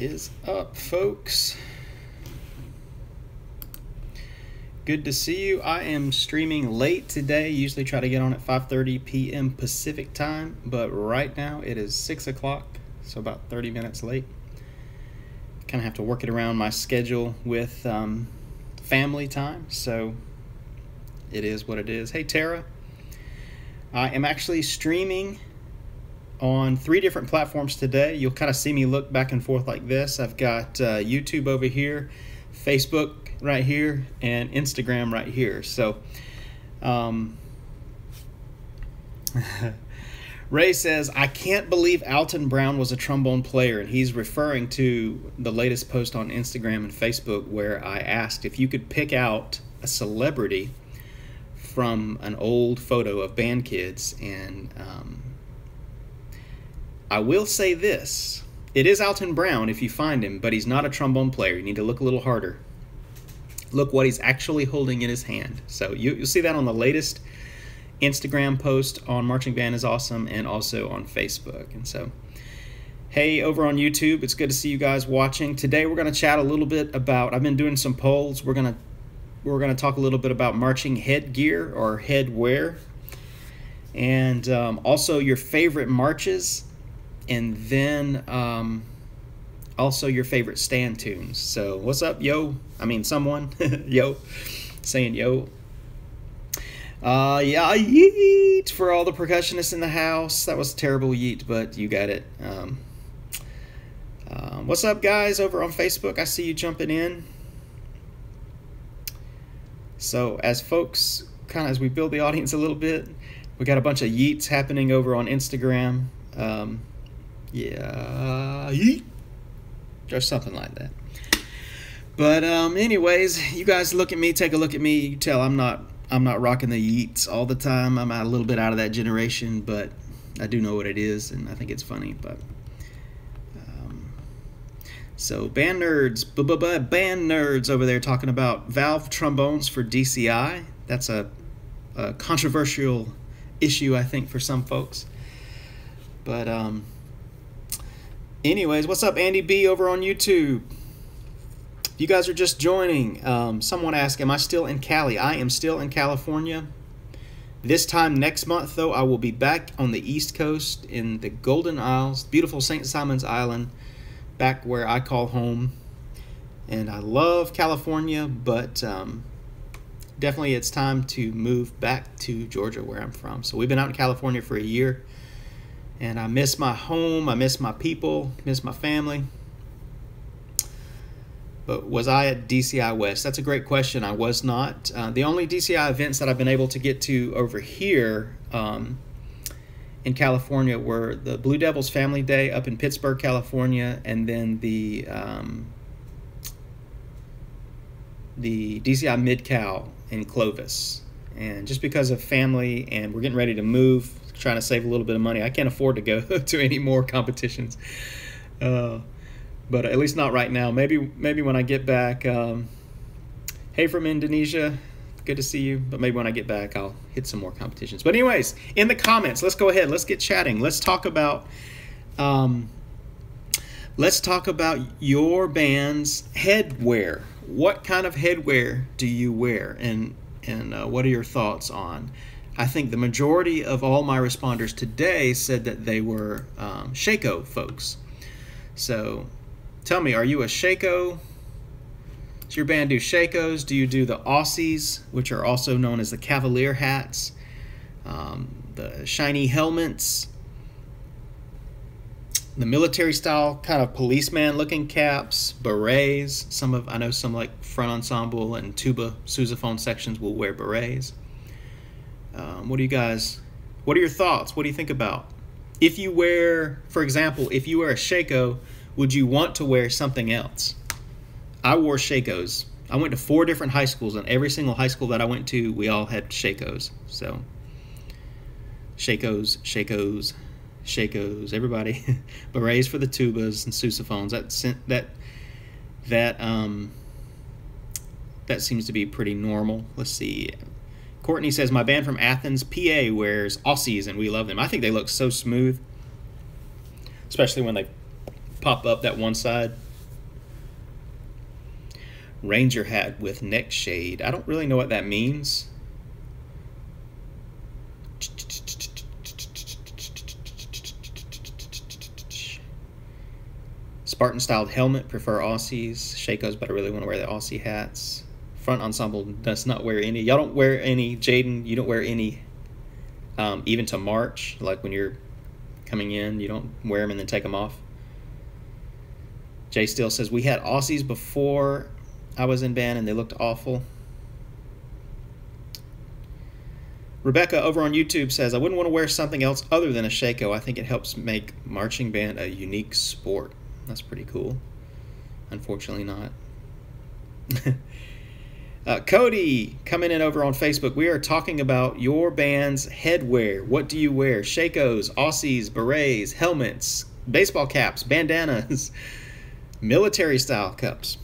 is up, folks? Good to see you. I am streaming late today. Usually try to get on at 5:30 p.m. Pacific time, but right now it is 6 o'clock, so about 30 minutes late. Kind of have to work it around my schedule with family time, so it is what it is. Hey, Tara. I am actually streaming on 3 different platforms today. You'll kind of see me look back and forth like this. I've got YouTube over here, Facebook right here, and Instagram right here. So Ray says, I can't believe Alton Brown was a trombone player, and he's referring to the latest post on Instagram and Facebook where I asked if you could pick out a celebrity from an old photo of band kids, and I will say this. It is Alton Brown if you find him, but he's not a trombone player. You need to look a little harder. Look what he's actually holding in his hand. So you'll see that on the latest Instagram post on Marching Band is Awesome and also on Facebook. And so, hey, over on YouTube, it's good to see you guys watching. Today we're going to chat a little bit about, I've been doing some polls. We're going to talk a little bit about marching headgear or headwear, and also your favorite marches, and then also your favorite stand tunes. So what's up, yo? I mean, someone, yo, saying yo. Yeah, yeet for all the percussionists in the house. That was a terrible yeet, but you got it. What's up, guys, over on Facebook? I see you jumping in. So as folks, kind of as we build the audience a little bit, we got a bunch of yeets happening over on Instagram. Yeah, yeet, or something like that. But anyways, you guys look at me, take a look at me. You tell I'm not rocking the yeets all the time. I'm a little bit out of that generation, but I do know what it is, and I think it's funny. But so band nerds, band nerds over there talking about valve trombones for DCI. That's a controversial issue, I think, for some folks. But anyways, what's up, Andy B over on YouTube? If you guys are just joining, someone asked, am I still in Cali? I am still in California. This time next month, though, I will be back on the East Coast in the Golden Isles, beautiful St. Simon's Island, back where I call home. And I love California, but definitely it's time to move back to Georgia, where I'm from. So we've been out in California for a year, and I miss my home, I miss my people, miss my family. But was I at DCI West? That's a great question. I was not. The only DCI events that I've been able to get to over here in California were the Blue Devils Family Day up in Pittsburgh, California, and then the DCI Mid-Cal in Clovis. And just because of family, and we're getting ready to move, trying to save a little bit of money, I can't afford to go to any more competitions. But at least not right now. Maybe when I get back. Hey from Indonesia, good to see you. But maybe when I get back, I'll hit some more competitions. But anyways, in the comments, let's go ahead. Let's get chatting. Let's talk about your band's headwear. What kind of headwear do you wear, and what are your thoughts on? I think the majority of all my responders today said that they were Shako folks. So tell me, are you a Shako? Does your band do Shakos? Do you do the Aussies, which are also known as the Cavalier hats, the shiny helmets, the military style kind of policeman looking caps, berets? I know some like front ensemble and tuba sousaphone sections will wear berets. What are your thoughts? What do you think about? If you wear, for example, if you wear a Shako, would you want to wear something else? I wore Shakos. I went to 4 different high schools, and every single high school that I went to, we all had Shakos. So, Shakos, everybody. Berets for the tubas and sousaphones. That seems to be pretty normal. Let's see. Courtney says, my band from Athens, PA wears Aussies, and we love them. I think they look so smooth, especially when they pop up that one side. Ranger hat with neck shade. I don't really know what that means. Spartan styled helmet, prefer Aussies. Shakos, but I really want to wear the Aussie hats. Front ensemble does not wear any. Y'all don't wear any. Jaden, you don't wear any even to March, like when you're coming in, you don't wear them and then take them off. Jay Steele says, we had Aussies before I was in band and they looked awful. Rebecca over on YouTube says, I wouldn't want to wear something else other than a Shako. I think it helps make marching band a unique sport. That's pretty cool. Unfortunately not. Cody coming in over on Facebook. We are talking about your band's headwear. What do you wear? Shakos, Aussies, berets, helmets, baseball caps, bandanas, military style cups.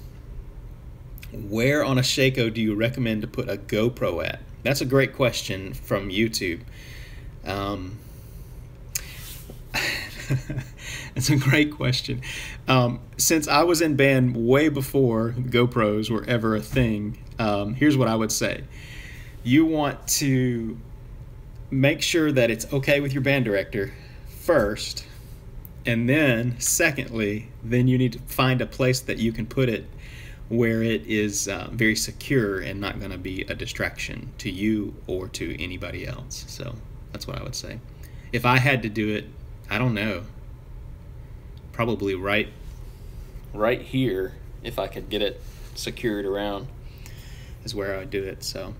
Where on a Shako do you recommend to put a GoPro at? That's a great question from YouTube. It's a great question. Since I was in band way before GoPros were ever a thing, here's what I would say. You want to make sure that it's okay with your band director first, and then secondly, then you need to find a place that you can put it where it is very secure and not going to be a distraction to you or to anybody else. So that's what I would say. If I had to do it, I don't know, probably right here, if I could get it secured around, is where I would do it. So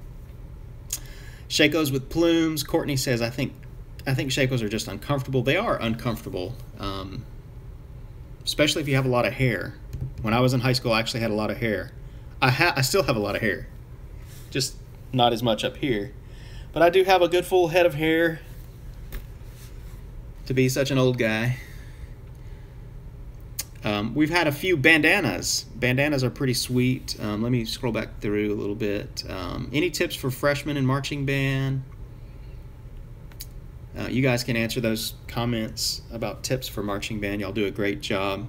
Shakos with plumes. Courtney says, I think Shakos are just uncomfortable. They are uncomfortable, especially if you have a lot of hair. When I was in high school, I actually had a lot of hair. I still have a lot of hair, just not as much up here, but I do have a good full head of hair to be such an old guy. We've had a few bandanas. Bandanas are pretty sweet. Let me scroll back through a little bit. Any tips for freshmen in marching band? You guys can answer those comments about tips for marching band. Y'all do a great job.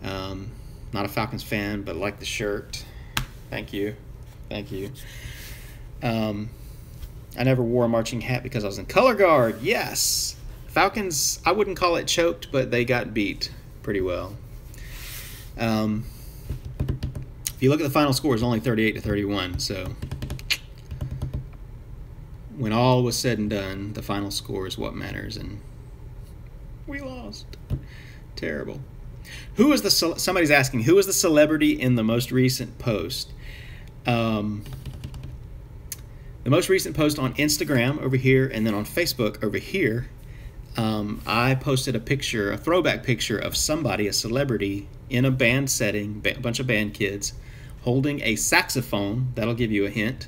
Not a Falcons fan, but like the shirt. Thank you. Thank you. I never wore a marching hat because I was in color guard. Yes. Falcons, I wouldn't call it choked, but they got beat pretty well. If you look at the final score, it's only 38-31. So when all was said and done, the final score is what matters, and we lost. Terrible. Who is the somebody's asking, who is the celebrity in the most recent post? The most recent post on Instagram over here, and then on Facebook over here. I posted a picture, a throwback picture of somebody, a celebrity, in a band setting, a bunch of band kids, holding a saxophone. That'll give you a hint.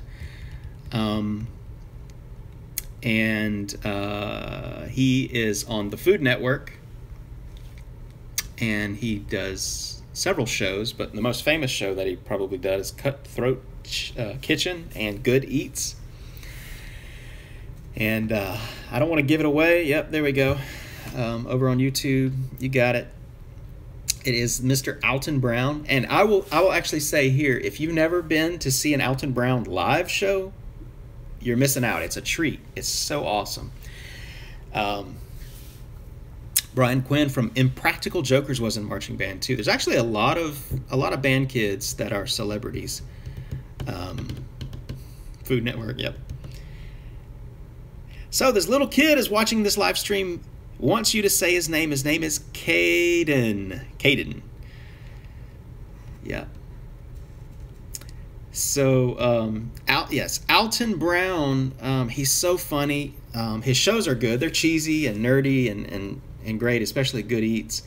He is on the Food Network, and he does several shows, but the most famous show that he probably does is Cutthroat Kitchen and Good Eats. And I don't want to give it away. Yep, there we go. Over on YouTube, you got it. It is Mr. Alton Brown. And I will actually say here, if you've never been to see an Alton Brown live show, you're missing out. It's a treat. It's so awesome. Brian Quinn from Impractical Jokers was in marching band too. There's actually a lot of band kids that are celebrities. Food Network, yep. So this little kid is watching this live stream, wants you to say his name. His name is Caden. Caden. Yeah. So, yes, Alton Brown, he's so funny. His shows are good. They're cheesy and nerdy and great, especially Good Eats.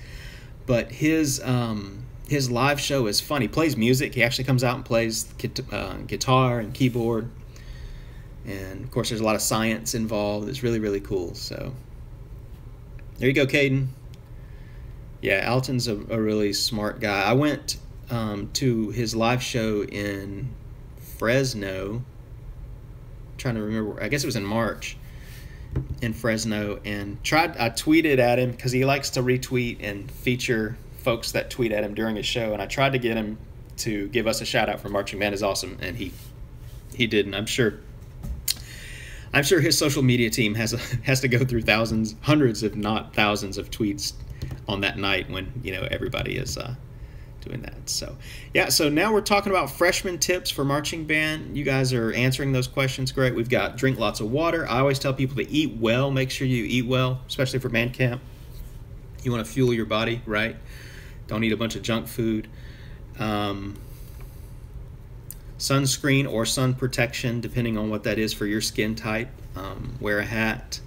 But his live show is fun. He plays music. He actually comes out and plays guitar and keyboard. And, of course, there's a lot of science involved. It's really, really cool. So, there you go, Caden. Yeah, Alton's a really smart guy. I went to his live show in Fresno. I'm trying to remember. I guess it was in March in Fresno. And I tweeted at him because he likes to retweet and feature folks that tweet at him during his show. And I tried to get him to give us a shout out for Marching Band is Awesome, and he didn't. I'm sure his social media team has to go through thousands, hundreds, if not thousands, of tweets on that night when everybody is doing that. So yeah, so now we're talking about freshman tips for marching band. You guys are answering those questions great. We've got drink lots of water. I always tell people to eat well. Make sure you eat well, especially for band camp. You want to fuel your body, right? Don't eat a bunch of junk food. Sunscreen or sun protection, depending on what that is for your skin type. Wear a hat.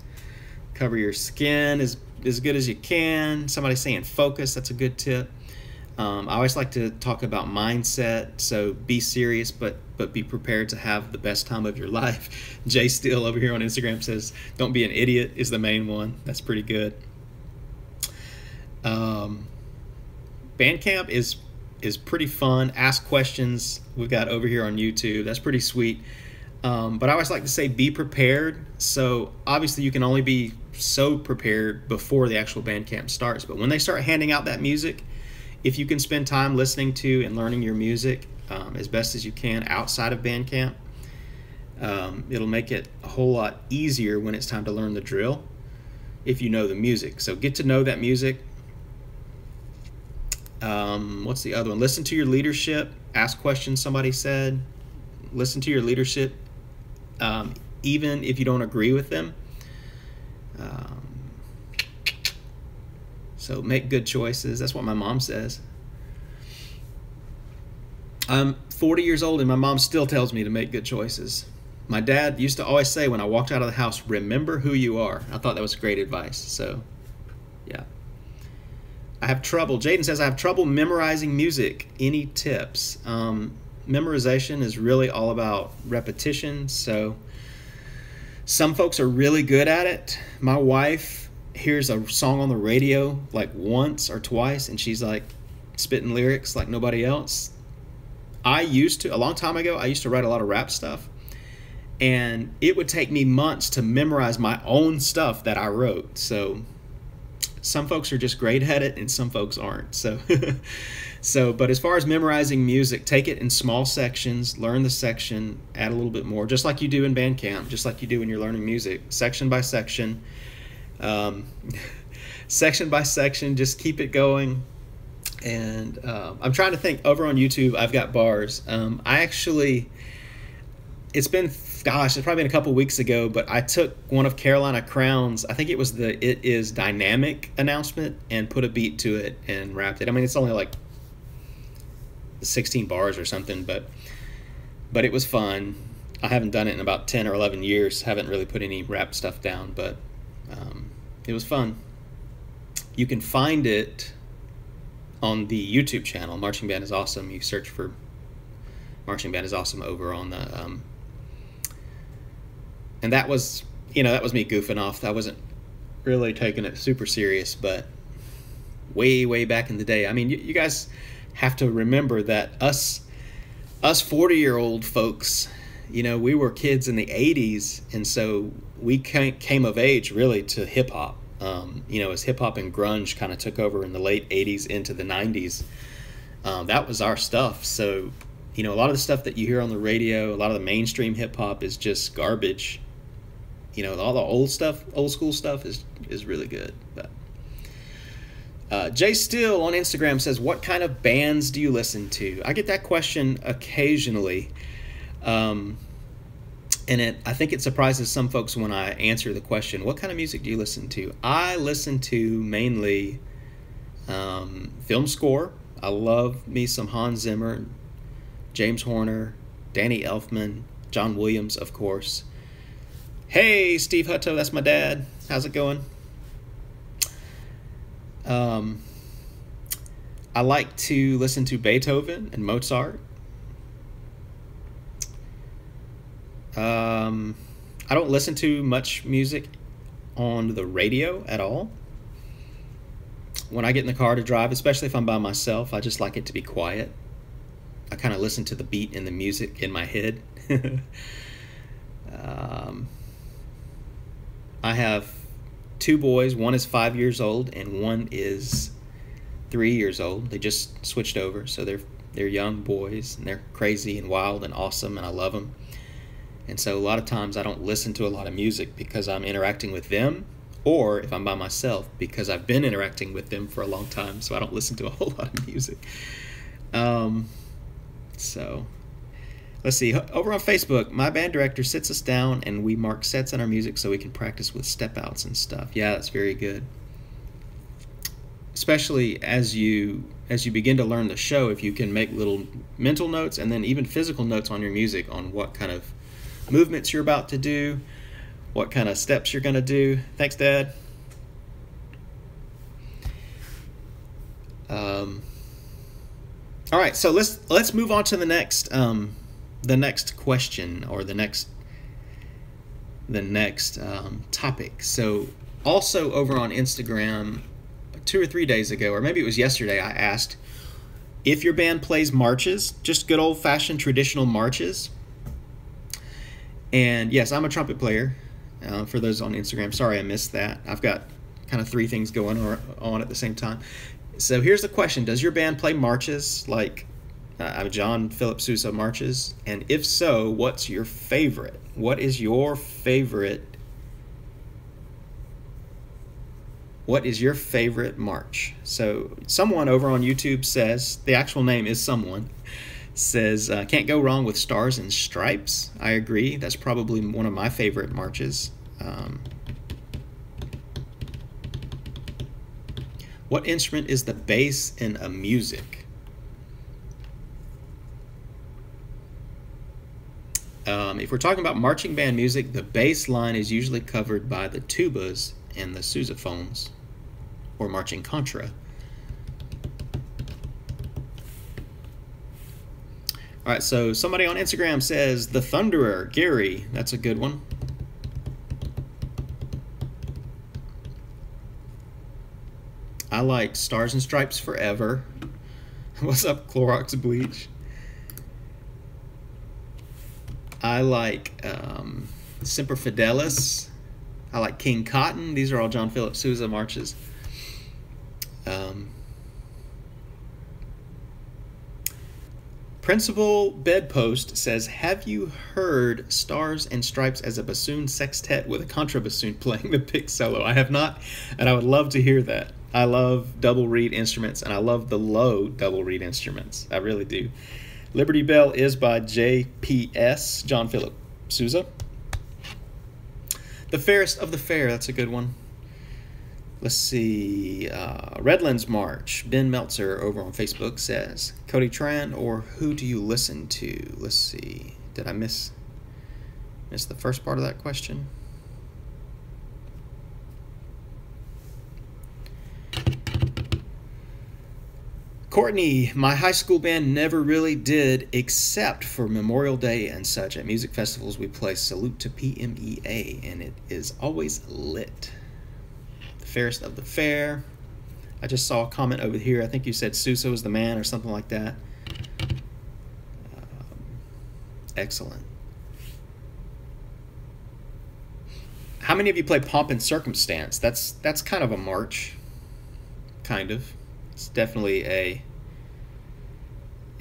Cover your skin as good as you can. Somebody's saying focus. That's a good tip. I always like to talk about mindset. So be serious, but be prepared to have the best time of your life. Jay Steele over here on Instagram says, "Don't be an idiot" is the main one. That's pretty good. Band camp is pretty fun. Ask questions. We've got over here on YouTube. That's pretty sweet. But I always like to say be prepared. So obviously you can only be so prepared before the actual band camp starts. But when they start handing out that music, if you can spend time listening to and learning your music as best as you can outside of band camp, it'll make it a whole lot easier when it's time to learn the drill if you know the music. So get to know that music. What's the other one? Listen to your leadership. Ask questions, somebody said. Listen to your leadership, even if you don't agree with them. So make good choices. That's what my mom says. I'm 40 years old and my mom still tells me to make good choices. My dad used to always say when I walked out of the house, remember who you are. I thought that was great advice. So, yeah. I have trouble. Jaden says, I have trouble memorizing music. Any tips? Memorization is really all about repetition. So some folks are really good at it. My wife hears a song on the radio like once or twice and she's like spitting lyrics like nobody else. A long time ago, I used to write a lot of rap stuff, and it would take me months to memorize my own stuff that I wrote. So some folks are just great at it and some folks aren't. So but as far as memorizing music, take it in small sections, learn the section, add a little bit more, just like you do in band camp, just like you do when you're learning music, section by section. Section by section, just keep it going. And I'm trying to think, over on YouTube, I've got bars. It's probably been a couple weeks ago, but I took one of Carolina Crown's, I think it was the "It Is Dynamic" announcement, and put a beat to it and rapped it. I mean, it's only like 16 bars or something, but it was fun. I haven't done it in about 10 or 11 years. Haven't really put any rap stuff down, but it was fun. You can find it on the YouTube channel, Marching Band is Awesome. You search for Marching Band is Awesome over on the and that was me goofing off. I wasn't really taking it super serious, but way back in the day. I mean, you guys have to remember that us 40-year-old folks, we were kids in the 80s, and so we came of age really to hip-hop. As hip-hop and grunge kind of took over in the late 80s into the 90s, that was our stuff. So, a lot of the stuff that you hear on the radio, a lot of the mainstream hip-hop is just garbage. All the old school stuff is really good. But Jay Steele on Instagram says, what kind of bands do you listen to? I get that question occasionally. And I think it surprises some folks when I answer the question, what kind of music do you listen to? I listen to mainly film score. I love me some Hans Zimmer, James Horner, Danny Elfman, John Williams, of course. Hey, Steve Hutto, that's my dad. How's it going? I like to listen to Beethoven and Mozart. I don't listen to much music on the radio at all. When I get in the car to drive, especially if I'm by myself, I just like it to be quiet. I kind of listen to the beat and the music in my head. I have two boys. One is 5 years old and one is 3 years old. They just switched over, so they're They're young boys, and they're crazy and wild and awesome, and I love them. And so a lot of times I don't listen to a lot of music because I'm interacting with them, or if I'm by myself because I've been interacting with them for a long time, so I don't listen to a whole lot of music. So let's see. Over on Facebook, my band director sits us down and we mark sets in our music so we can practice with step outs and stuff. Yeah, that's very good. Especially as you begin to learn the show, if you can make little mental notes and then even physical notes on your music on what kind of movements you're about to do, what kind of steps you're going to do. Thanks, Dad. All right, so let's move on to the next question, or the next topic. So also over on Instagram 2 or 3 days ago, or maybe it was yesterday, I asked if your band plays marches, just good old-fashioned traditional marches. And yes, I'm a trumpet player. For those on Instagram, sorry I missed that. I've got kind of 3 things going on at the same time. So here's the question: does your band play marches like John Philip Sousa marches? And if so, what's your favorite? What is your favorite? What is your favorite march? So someone over on YouTube says, the actual name is someone, says, can't go wrong with Stars and Stripes. I agree. That's probably one of my favorite marches. What instrument is the bass in a music? If we're talking about marching band music, the bass line is usually covered by the tubas and the sousaphones, or marching contra. All right, so somebody on Instagram says the Thunderer, Gary. That's a good one. I like Stars and Stripes Forever. What's up, Clorox Bleach? I like Semper Fidelis. I like King Cotton. These are all John Philip Sousa marches. Principal Bedpost says, have you heard Stars and Stripes as a bassoon sextet with a contrabassoon playing the pick solo? I have not, and I would love to hear that. I love double reed instruments, and I love the low double reed instruments. I really do. Liberty Bell is by JPS, John Philip Sousa. The Fairest of the Fair, that's a good one. Let's see, Redlands March. Ben Meltzer over on Facebook says, Cody Tran, or who do you listen to? Let's see, did I miss the first part of that question? Courtney, my high school band never really did, except for Memorial Day and such. At music festivals, we play Salute to PMEA, and it is always lit. The Fairest of the Fair. I just saw a comment over here. I think you said Sousa was the man or something like that. Excellent. How many of you play Pomp and Circumstance? That's kind of a march. Kind of. It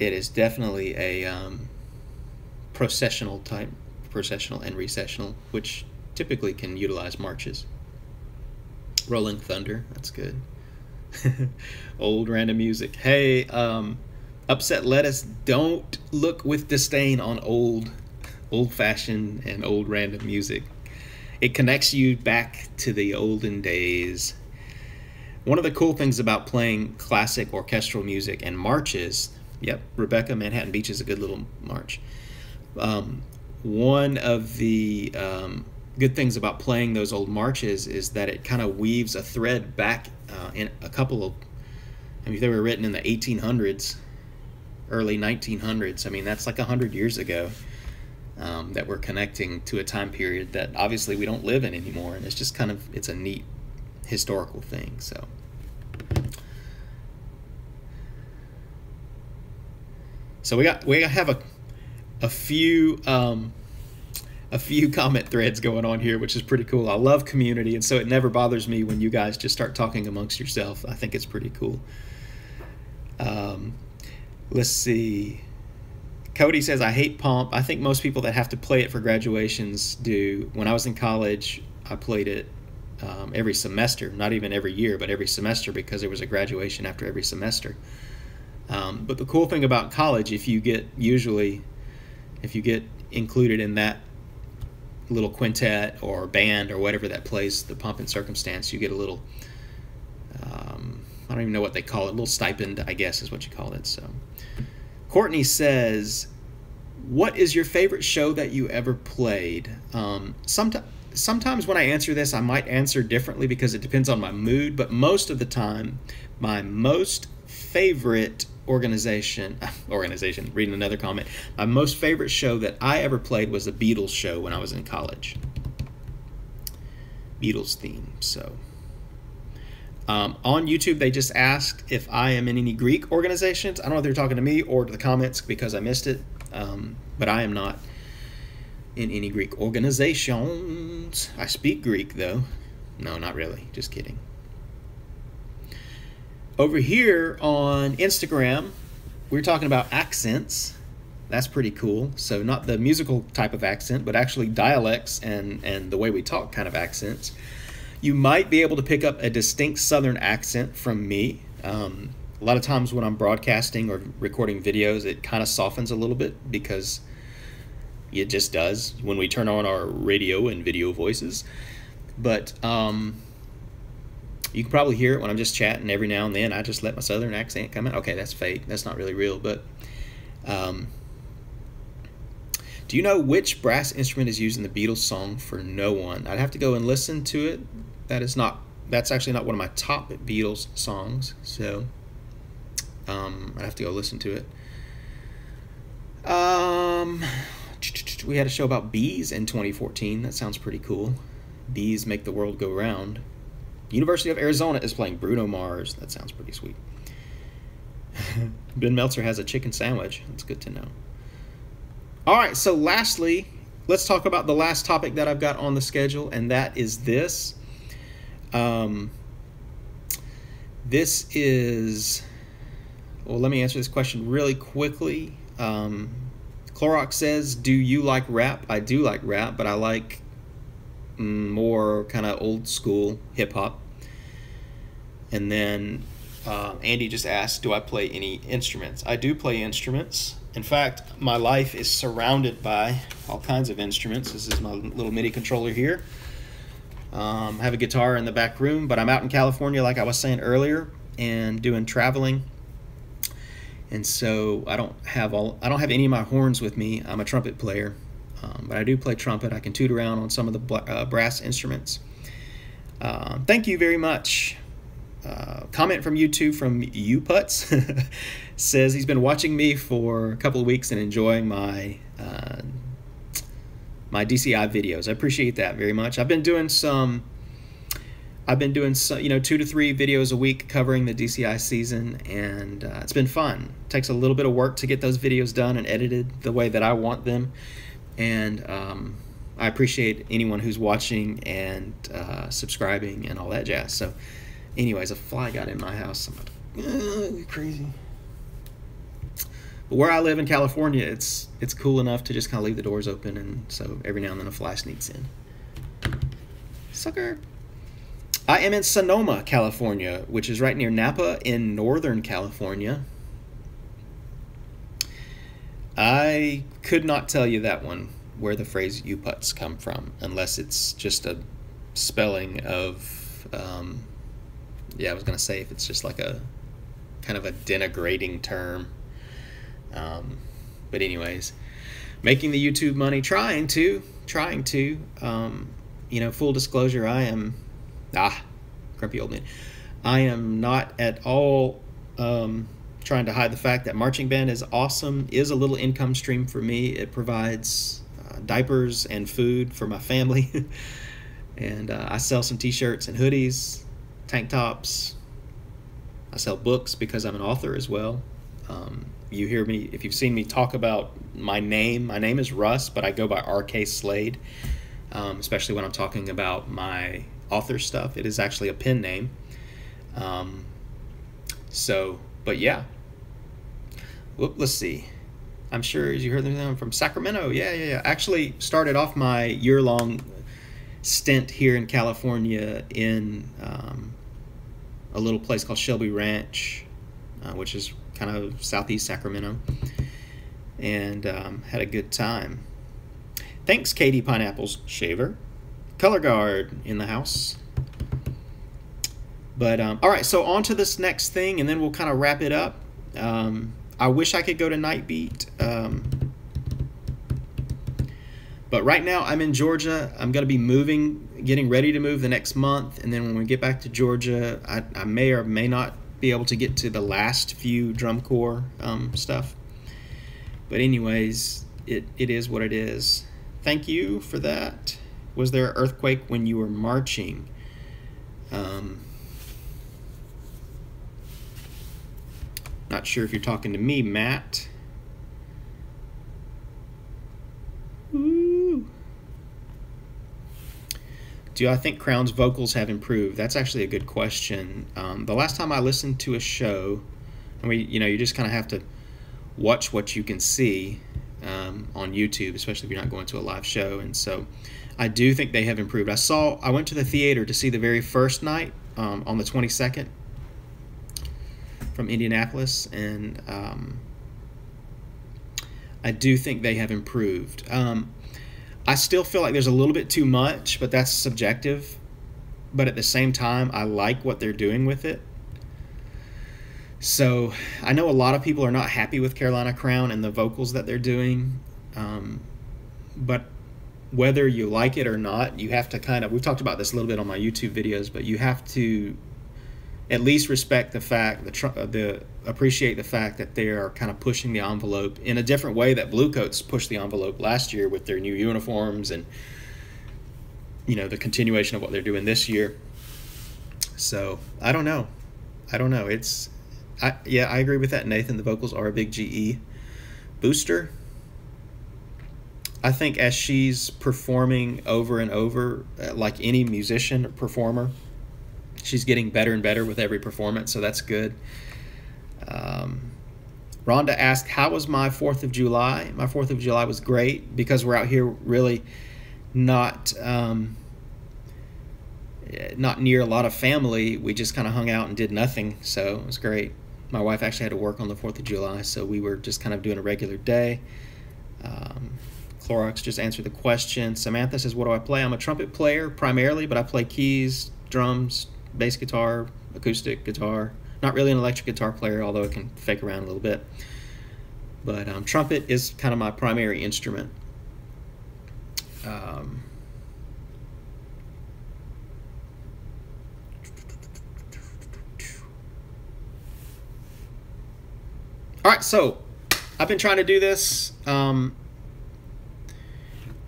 is definitely a processional and recessional, which typically can utilize marches. Rolling Thunder, that's good. Old random music. Hey, Upset Lettuce, don't look with disdain on old-fashioned and old random music. It connects you back to the olden days. One of the cool things about playing classic orchestral music and marches, yep, Rebecca, Manhattan Beach is a good little march. One of the good things about playing those old marches is that it kind of weaves a thread back in a couple of, I mean, they were written in the 1800s, early 1900s. I mean, that's like 100 years ago, that we're connecting to a time period that obviously we don't live in anymore. And it's just kind of, it's a neat historical thing. So we have a few comment threads going on here, which is pretty cool. I love community, and so it never bothers me when you guys just start talking amongst yourself. I think it's pretty cool. Let's see. Cody says, I hate pomp. I think most people that have to play it for graduations do. When I was in college, I played it every semester, not even every year, but every semester, because there was a graduation after every semester. But the cool thing about college, if you get included in that little quintet or band or whatever that plays the pomp and circumstance, you get a little, I don't even know what they call it, a little stipend, I guess is what you call it. So Courtney says, what is your favorite show that you ever played? Sometimes when I answer this, I might answer differently because it depends on my mood, but most of the time, my most favorite reading another comment, my most favorite show that I ever played was the Beatles show when I was in college. Beatles theme. So on YouTube, they just asked if I am in any Greek organizations. I don't know if they're talking to me or to the comments because I missed it, but I am not in any Greek organizations. I speak Greek, though. No, not really. Just kidding. Over here on Instagram, we're talking about accents. That's pretty cool. So not the musical type of accent, but actually dialects and the way we talk kind of accents. You might be able to pick up a distinct Southern accent from me. A lot of times when I'm broadcasting or recording videos, it kind of softens a little bit because it just does when we turn on our radio and video voices. But you can probably hear it when I'm just chatting every now and then. I just let my Southern accent come out. Okay, that's fake. That's not really real. But do you know which brass instrument is used in the Beatles song For No One? I'd have to go and listen to it. That's actually not one of my top Beatles songs. So I'd have to go listen to it. We had a show about bees in 2014. That sounds pretty cool. Bees make the world go round. University of Arizona is playing Bruno Mars. That sounds pretty sweet. Ben Meltzer has a chicken sandwich. That's good to know. All right, so lastly, let's talk about the last topic that I've got on the schedule, and that is this. This is... Well, let me answer this question really quickly. Clorox says, do you like rap? I do like rap, but I like more kind of old school hip-hop. And then Andy just asked, do I play any instruments? I do play instruments. In fact, my life is surrounded by all kinds of instruments. This is my little MIDI controller here. I have a guitar in the back room, but I'm out in California, like I was saying earlier, and doing traveling. And so I don't have any of my horns with me. I'm a trumpet player, but I do play trumpet. I can toot around on some of the brass instruments. Thank you very much. Comment from YouTube from Uputz says he's been watching me for a couple of weeks and enjoying my my DCI videos. I appreciate that very much. I've been doing some, 2 to 3 videos a week covering the DCI season, and it's been fun. It takes a little bit of work to get those videos done and edited the way that I want them, and I appreciate anyone who's watching and subscribing and all that jazz. So anyways, a fly got in my house. I'm crazy. But where I live in California, it's cool enough to just kind of leave the doors open, and so every now and then a fly sneaks in. Sucker. I am in Sonoma, California, which is right near Napa in Northern California. I could not tell you that one, where the phrase Uputz come from, unless it's just a spelling of, yeah, I was going to say if it's just like a kind of a denigrating term. But anyways, making the YouTube money, trying to, full disclosure, I am, grumpy old man. I am not at all trying to hide the fact that marching band is awesome, is a little income stream for me. It provides diapers and food for my family. And I sell some t-shirts and hoodies, tank tops. I sell books because I'm an author as well. You hear me, if you've seen me talk about my name is Russ, but I go by R.K. Slade, especially when I'm talking about my author stuff. It is actually a pen name. But yeah. let's see. I'm sure as you heard them from Sacramento. Yeah. Actually started off my year-long stint here in California in a little place called Shelby Ranch, which is kind of southeast Sacramento, and had a good time. Thanks, Katie Pineapples Shaver. Color Guard in the house. But all right, so on to this next thing, and then we'll kind of wrap it up. I wish I could go to Night Beat, but right now I'm in Georgia. I'm going to be moving, getting ready to move the next month, and then when we get back to Georgia, I may or may not be able to get to the last few drum corps stuff. But anyways, it is what it is. Thank you for that. Was there an earthquake when you were marching? Not sure if you're talking to me, Matt. Ooh. Do I think Crown's vocals have improved? That's actually a good question. The last time I listened to a show, I mean, you just kind of have to watch what you can see on YouTube, especially if you're not going to a live show. And so I do think they have improved. I went to the theater to see the very first night on the 22nd from Indianapolis, and I do think they have improved. I still feel like there's a little bit too much, but that's subjective. But at the same time, I like what they're doing with it. So I know a lot of people are not happy with Carolina Crown and the vocals that they're doing. But whether you like it or not, you have to kind of, we've talked about this a little bit on my YouTube videos, but you have to at least respect the fact, appreciate the fact that they are kind of pushing the envelope in a different way that Bluecoats pushed the envelope last year with their new uniforms and, the continuation of what they're doing this year. So I don't know. Yeah, I agree with that, Nathan. The vocals are a big GE booster. I think as she's performing over and over, like any musician or performer, she's getting better and better with every performance, so that's good. Rhonda asked, how was my 4th of July? My 4th of July was great because we're out here really not near a lot of family. We just kind of hung out and did nothing, so it was great. My wife actually had to work on the 4th of July, so we were just kind of doing a regular day. Clorox just answered the question. Samantha says, what do I play? I'm a trumpet player primarily, but I play keys, drums, bass guitar, acoustic guitar. Not really an electric guitar player, although I can fake around a little bit. But trumpet is kind of my primary instrument. All right, so I've been trying to do this.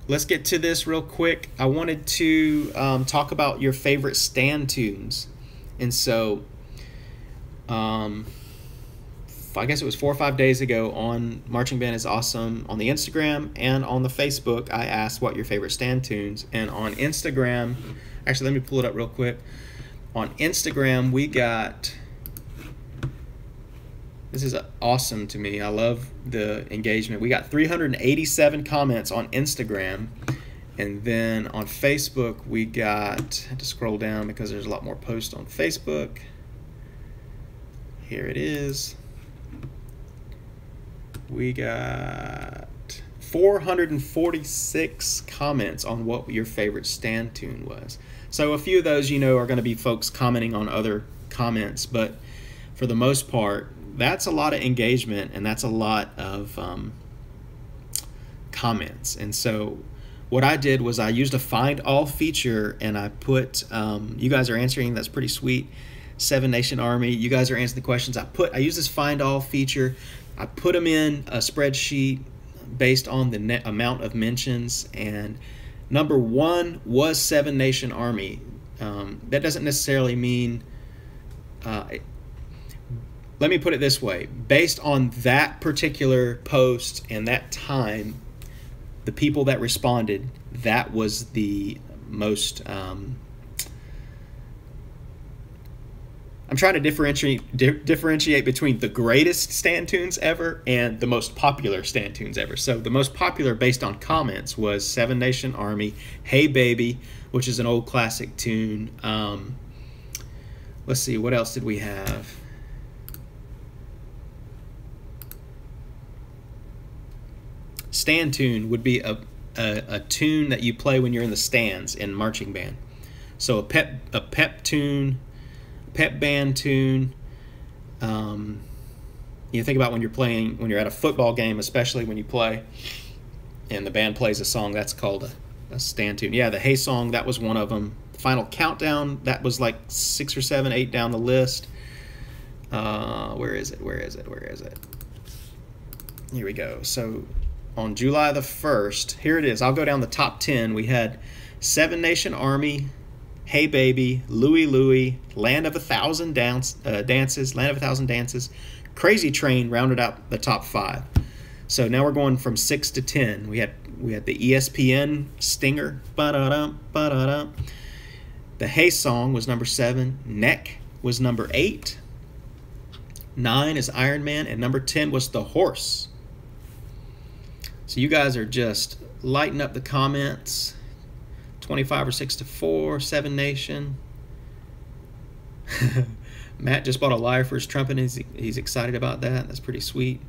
Let's get to this real quick. I wanted to talk about your favorite stand tunes. And so I guess it was 4 or 5 days ago on Marching Band is Awesome on the Instagram and on the Facebook, I asked what your favorite stand tunes. And on Instagram, actually let me pull it up real quick. On Instagram we got, this is awesome to me. I love the engagement. We got 387 comments on Instagram. And then on Facebook, we got, I had to scroll down because there's a lot more posts on Facebook. Here it is. We got 446 comments on what your favorite stand tune was. So a few of those, are going to be folks commenting on other comments, but for the most part, that's a lot of engagement and that's a lot of comments. And so what I did was I used a find all feature and I put, you guys are answering, that's pretty sweet. Seven Nation Army, you guys are answering the questions. I used this find all feature. I put them in a spreadsheet based on the net amount of mentions, and number 1 was Seven Nation Army. That doesn't necessarily mean, let me put it this way, based on that particular post and that time, the people that responded, that was the most, I'm trying to differentiate between the greatest stand tunes ever and the most popular stand tunes ever. So the most popular based on comments was Seven Nation Army, Hey Baby, which is an old classic tune. Let's see, what else did we have? Stand tune would be a tune that you play when you're in the stands in marching band. So a pep tune, pep band tune. You think about when you're at a football game, especially when you play and the band plays a song, that's called a stand tune. Yeah, the Hey Song, that was one of them. Final Countdown, that was like 6 or 7, 8 down the list. Where is it? Here we go. So on July the 1st, here it is. I'll go down the top 10. We had Seven Nation Army, Hey Baby, Louie Louie, Land of a Thousand Dances, Crazy Train rounded out the top 5. So now we're going from 6 to 10. We had the ESPN Stinger, ba-da-dum, ba-da-dum. The Hey Song was number 7. Neck was number 8. 9 is Iron Man, and number 10 was The Horse. So you guys are just lighting up the comments. 25 or 6 to 4, Seven Nation. Matt just bought a lyre for his trumpet, and he's excited about that. That's pretty sweet.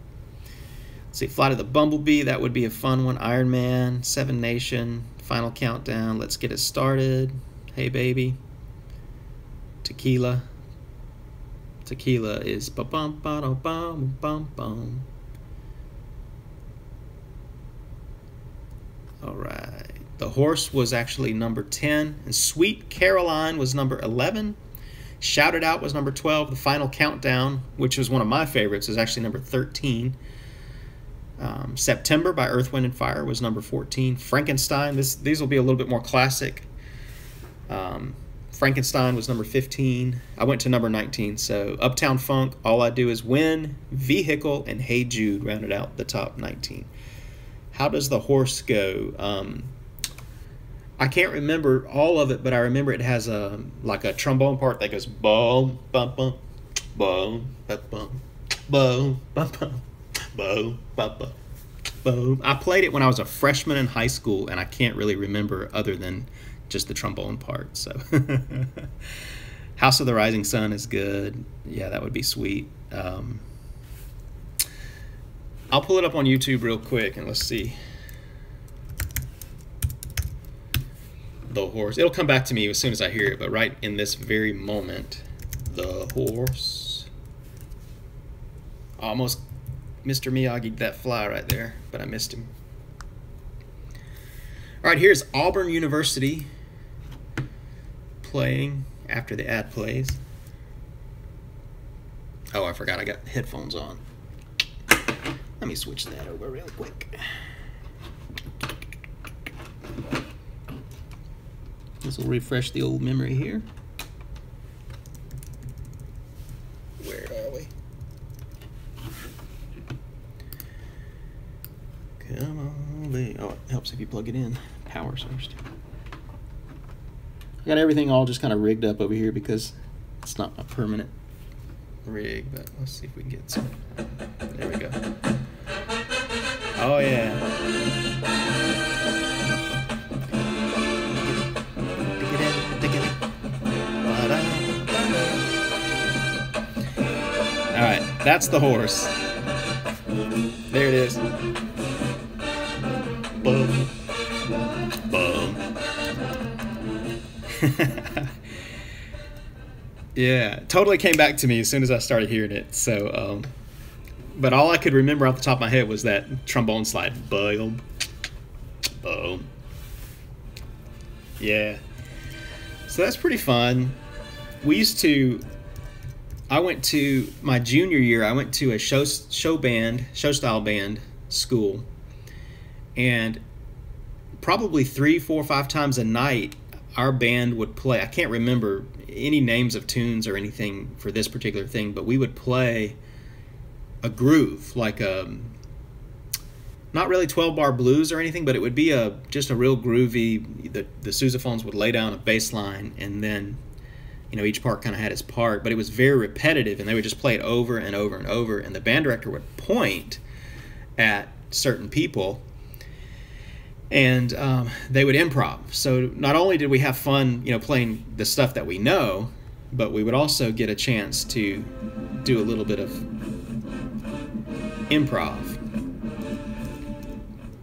Let's see, Flight of the Bumblebee, that would be a fun one. Iron Man, Seven Nation, Final Countdown, Let's Get It Started, Hey Baby. Tequila. Tequila is ba-bum, ba-dum, bum, bum. All right. The Horse was actually number 10. And Sweet Caroline was number 11. Shout It Out was number 12. The Final Countdown, which was one of my favorites, is actually number 13. September by Earth, Wind, and Fire was number 14. Frankenstein, these will be a little bit more classic. Frankenstein was number 15. I went to number 19. So Uptown Funk, All I Do Is Win, Vehicle, and Hey Jude rounded out the top 19. How does The Horse go? I can't remember all of it, but I remember it has like a trombone part that goes boom, bum, bum, boom, bum, bum, boom, bum, bum, boom, bum, bum, boom. I played it when I was a freshman in high school, and I can't really remember other than just the trombone part. So House of the Rising Sun is good. Yeah, that would be sweet. I'll pull it up on YouTube real quick and let's see. The Horse. It'll come back to me as soon as I hear it, but right in this very moment, The Horse. Almost Mr. Miyagi'd that fly right there, but I missed him. All right, here's Auburn University playing after the ad plays. Oh, I forgot I got headphones on. Let me switch that over real quick. This will refresh the old memory here. Where are we? Come on, baby. Oh, it helps if you plug it in. Power source. I got everything all just kind of rigged up over here because it's not a permanent rig, but let's see if we can get some. There we go. Oh, yeah. All right, that's The Horse. There it is. Boom. Boom. Yeah, totally came back to me as soon as I started hearing it. So, but all I could remember off the top of my head was that trombone slide. Boom. Boom. Yeah. So that's pretty fun. I went to my junior year. I went to a show style band school, and probably 3, 4, 5 times a night, our band would play. I can't remember any names of tunes or anything for this particular thing, but we would play a groove, like not really 12-bar blues or anything, but it would be just a real groovy. The sousaphones would lay down a bass line, and then You know, each part kind of had its part, but it was very repetitive, and they would just play it over and over and over, and the band director would point at certain people, and they would improv. So not only did we have fun, you know, playing the stuff that we know, but we would also get a chance to do a little bit of improv.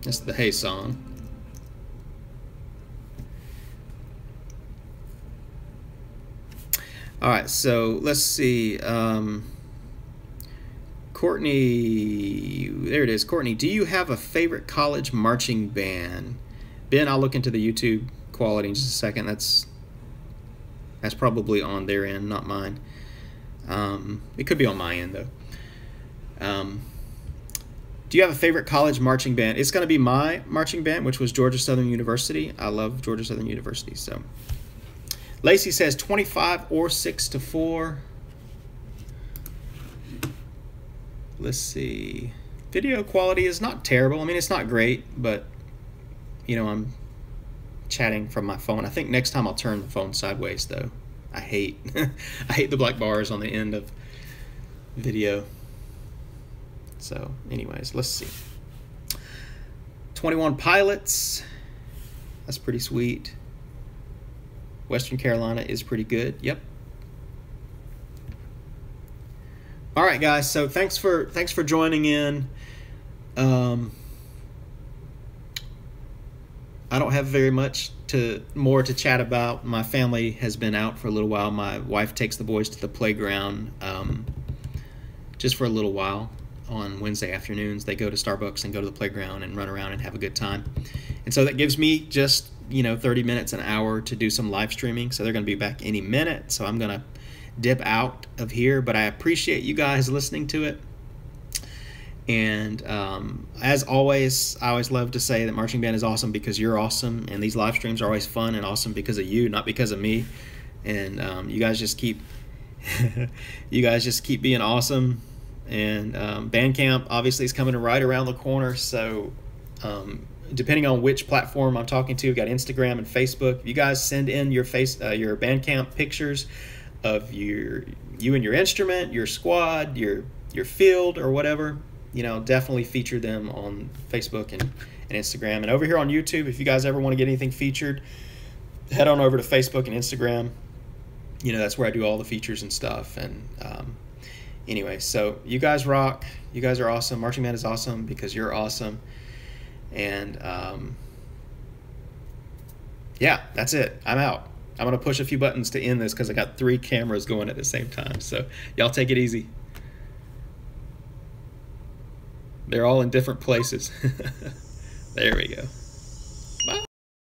That's the Hey song. All right, so let's see. Courtney, there it is. Courtney, do you have a favorite college marching band? Ben, I'll look into the YouTube quality in just a second. That's probably on their end, not mine. It could be on my end, though. Do you have a favorite college marching band? It's going to be my marching band, which was Georgia Southern University. I love Georgia Southern University. So, Lacey says 25 or 6-4. Let's see. Video quality is not terrible. I mean, it's not great, but, you know, I'm chatting from my phone. I think next time I'll turn the phone sideways, though. I hate I hate the black bars on the end of video. So, anyways, let's see. 21 Pilots. That's pretty sweet. Western Carolina is pretty good. Yep. All right, guys. So thanks for joining in. I don't have very much more to chat about. My family has been out for a little while. My wife takes the boys to the playground just for a little while on Wednesday afternoons. They go to Starbucks and go to the playground and run around and have a good time. And so that gives me just, you know, 30 minutes, an hour to do some live streaming. So they're going to be back any minute. So I'm going to dip out of here, but I appreciate you guys listening to it. And as always, I always love to say that marching band is awesome because you're awesome, and these live streams are always fun and awesome because of you, not because of me. And you guys just keep being awesome. And Bandcamp obviously is coming right around the corner, so depending on which platform I'm talking to, we've got Instagram and Facebook. If you guys send in your Bandcamp pictures of you and your instrument, your squad, your field, or whatever, you know, definitely feature them on Facebook and Instagram. And over here on YouTube, if you guys ever want to get anything featured, head on over to Facebook and Instagram. You know, that's where I do all the features and stuff. And anyway, so you guys rock. You guys are awesome. Marching band is awesome because you're awesome. And yeah, that's it. I'm out. I'm going to push a few buttons to end this because I got 3 cameras going at the same time. So y'all take it easy. They're all in different places. There we go.